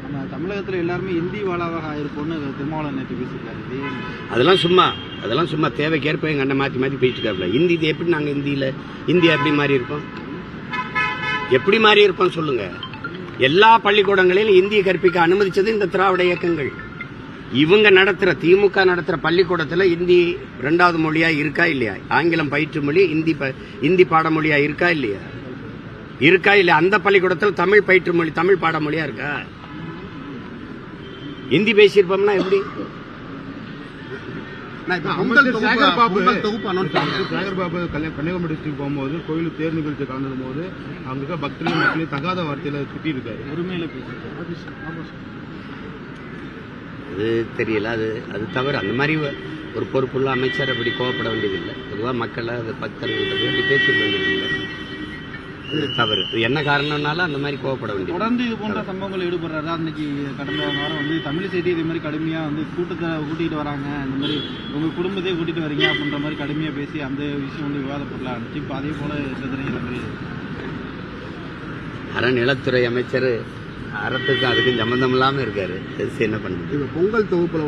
நம்ம தமிழகத்தில் எல்லாருமே இந்தி வாழாவாக ஆயிருப்போம்னு திருமாவளவன் நேற்று பேசியிருக்காரு. அதெல்லாம் சும்மா தேவைக்கேற்ப எங்க அண்ணன் மாற்றி பேசிட்டு இருக்காப்ல. இந்தி எப்படி நாங்கள் இந்தியா எப்படி மாறி இருக்கோம்? எப்படி மாறி இருக்கோம் சொல்லுங்க. எல்லா பள்ளிக்கூடங்களிலும் இந்திய கற்பிக்க அனுமதிச்சது இந்த திராவிட இயக்கங்கள். இவங்க நடத்துற திமுக நடத்துற பள்ளிக்கூடத்துல இந்தி 2வது மொழியா இருக்கா இல்லையா? ஆங்கிலம் பயிற்று மொழி, இந்தி பாடமொழியா இருக்கா இல்லையா? அந்த பள்ளிக்கூடத்தில் தமிழ் பயிற்று மொழி, தமிழ் பாடமொழியா இருக்கா? இந்தி பேசியிருப்போம்னா எப்படி? கன்னியாகுமரி டிஸ்ட்ரிக்ட் போகும்போது கோயில் தேர் நிகழ்ச்சி கலந்தது போது அங்க பக்தர்கள் மக்களையும் தகாத வார்த்தையில திட்டி இருக்காரு. உரிமையில அது தெரியல. அது தவிர அந்த மாதிரி ஒரு பொறுப்புள்ள அமைச்சர் அப்படி கோவப்பட வேண்டியதில்லை. பொதுவாக மக்களை அது பக்தர்கள் அப்படி பேசிட வேண்டியதில்லை. அது தவறு. என்ன காரணம்னாலும் அந்த மாதிரி கோவப்பட வேண்டியது. தொடர்ந்து இது போன்ற சம்பவங்கள் ஈடுபடுறாரு. அன்னைக்கு கடந்த வாரம் தமிழ் செய்தி இதே மாதிரி கடுமையா கூட்டத்தை கூட்டிகிட்டு வராங்க, இந்த மாதிரி உங்க குடும்பத்தையே கூட்டிட்டு வரீங்க அப்படின்ற மாதிரி கடுமையா பேசி அந்த விஷயம் விவாத பொருளா இருந்துச்சு. இப்போ அதே போல அறநிலத்துறை அமைச்சர் அறத்துக்கும் அதுக்கும் சம்பந்தம் இல்லாம இருக்காரு. என்ன பண்ணுறது? பொங்கல் தொகுப்புல